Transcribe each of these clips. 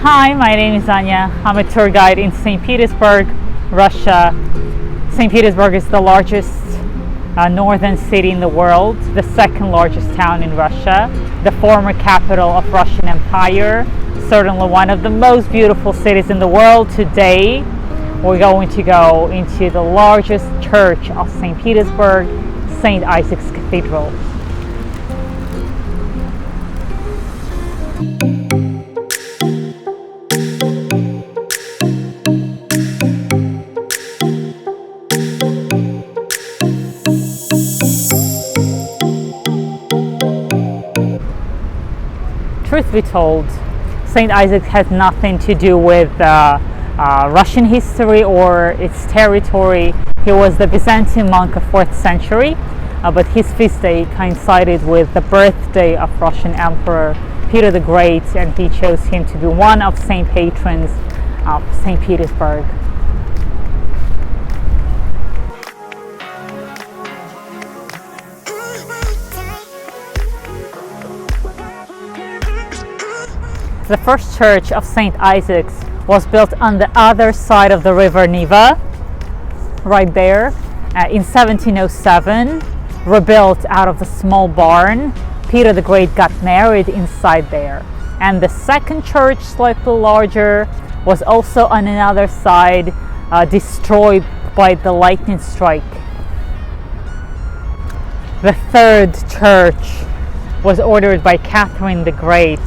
Hi, my name is Anya. I'm a tour guide in Saint Petersburg, Russia. Saint Petersburg is the largest northern city in the world, the second largest town in Russia, the former capital of Russian Empire, certainly one of the most beautiful cities in the world. Today, we're going to go into the largest church of Saint Petersburg, St. Isaac's Cathedral. Truth be told, St. Isaac has nothing to do with Russian history or its territory. He was the Byzantine monk of 4th century, but his feast day coincided with the birthday of Russian Emperor Peter the Great, and he chose him to be one of Saint Patrons of St. Petersburg. The first church of St. Isaac's was built on the other side of the river Neva, right there, in 1707, rebuilt out of the small barn. Peter the Great got married inside there. And the second church, slightly larger, was also on another side, destroyed by the lightning strike. The third church was ordered by Catherine the Great.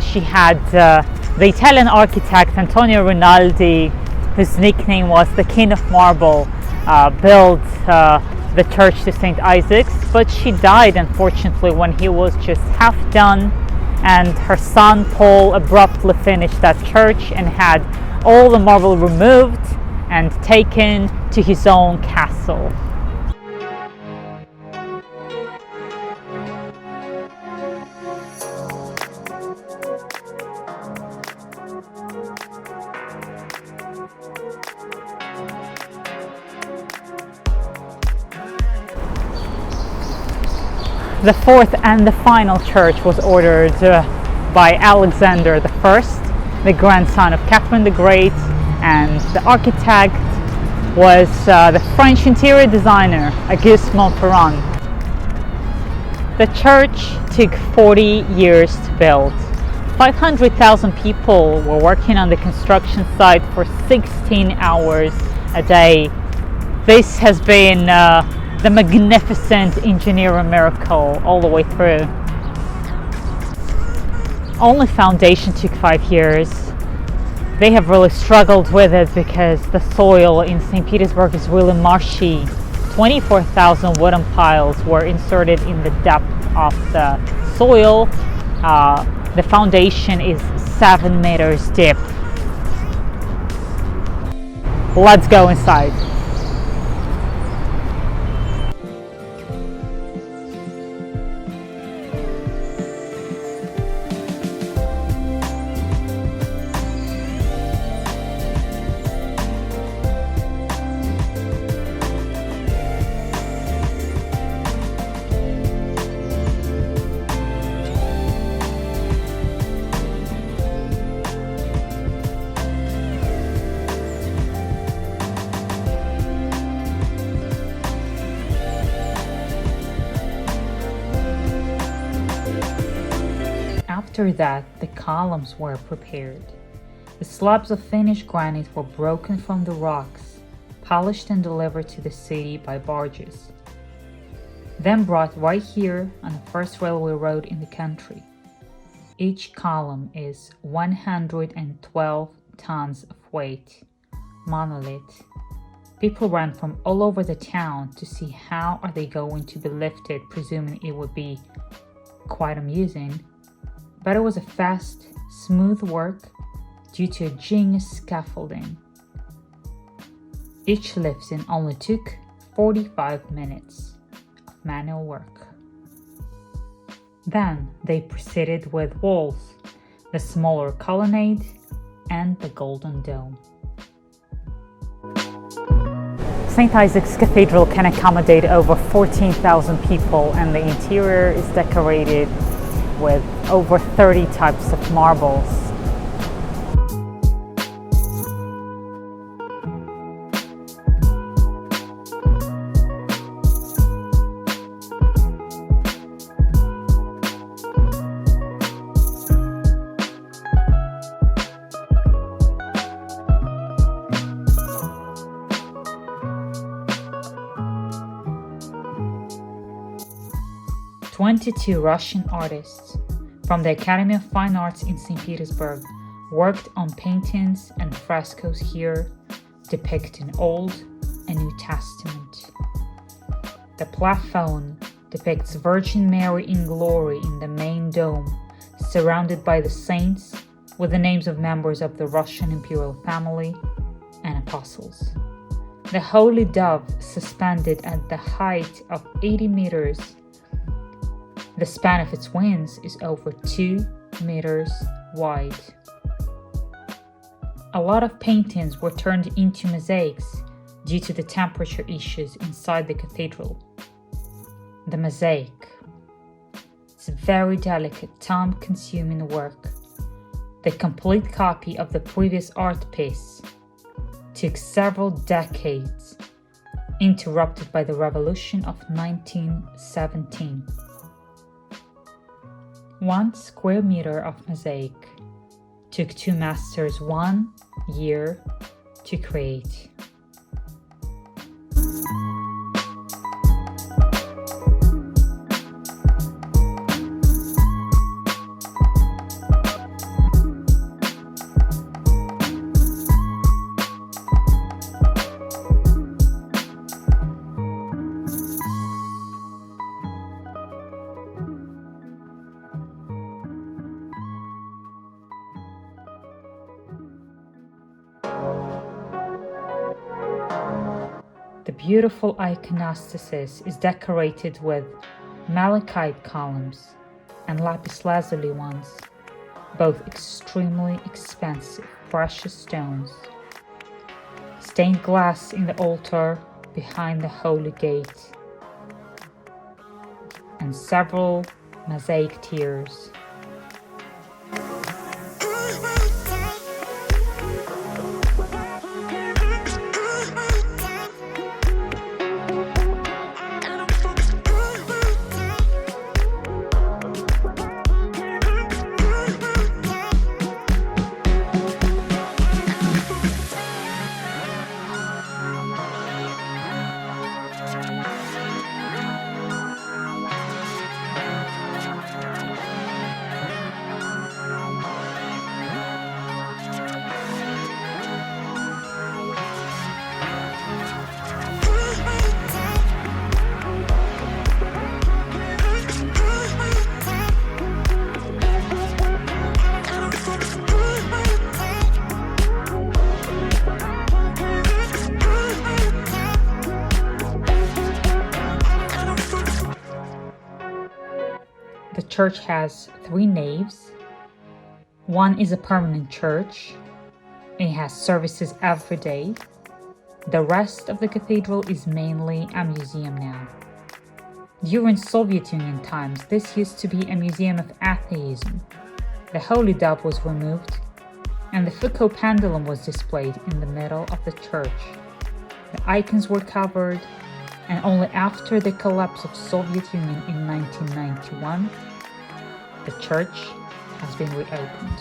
She had the Italian architect Antonio Rinaldi, whose nickname was the King of Marble, build the church to St. Isaac's, but she died unfortunately when he was just half done, and her son Paul abruptly finished that church and had all the marble removed and taken to his own castle. The fourth and the final church was ordered by Alexander I, the grandson of Catherine the Great, and the architect was the French interior designer Auguste Montferrand. The church took 40 years to build. 500,000 people were working on the construction site for 16 hours a day. This has been the magnificent engineering miracle all the way through. Only foundation took 5 years. They have really struggled with it because the soil in St. Petersburg is really marshy. 24,000 wooden piles were inserted in the depth of the soil. The foundation is 7 meters deep. Let's go inside. After that, the columns were prepared. The slabs of finished granite were broken from the rocks, polished and delivered to the city by barges, then brought right here on the first railway road in the country. Each column is 112 tons of weight, monolith. People ran from all over the town to see how are they going to be lifted, presuming it would be quite amusing. But it was a fast, smooth work due to a genius scaffolding. Each lifting only took 45 minutes of manual work. Then they proceeded with walls, the smaller colonnade, and the golden dome. St. Isaac's Cathedral can accommodate over 14,000 people, and the interior is decorated with over 30 types of marbles. 22 Russian artists from the Academy of Fine Arts in Saint Petersburg worked on paintings and frescoes here depicting Old and New Testament. The plafond depicts Virgin Mary in glory in the main dome, surrounded by the saints with the names of members of the Russian imperial family and apostles. The Holy Dove suspended at the height of 80 meters. The span of its wings is over 2 meters wide. A lot of paintings were turned into mosaics due to the temperature issues inside the cathedral. The mosaic. It's a very delicate, time-consuming work. The complete copy of the previous art piece took several decades, interrupted by the Revolution of 1917. 1 square meter of mosaic took 2 masters 1 year to create. The beautiful iconostasis is decorated with malachite columns and lapis lazuli ones, both extremely expensive precious stones. Stained glass in the altar behind the holy gate, and several mosaic tiers. The church has 3 naves. One is a permanent church. It has services every day. The rest of the cathedral is mainly a museum now. During Soviet Union times, this used to be a museum of atheism. The Holy Dove was removed, and the Foucault pendulum was displayed in the middle of the church. The icons were covered, and only after the collapse of Soviet Union in 1991, the church has been reopened.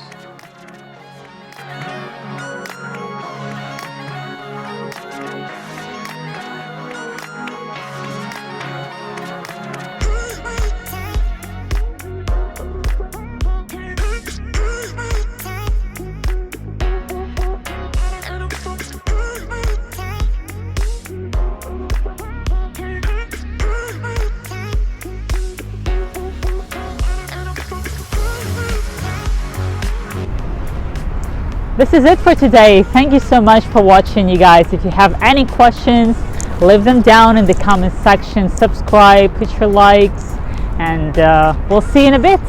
This is it for today. Thank you so much for watching, you guys. If you have any questions, leave them down in the comment section. Subscribe, put your likes, and we'll see you in a bit.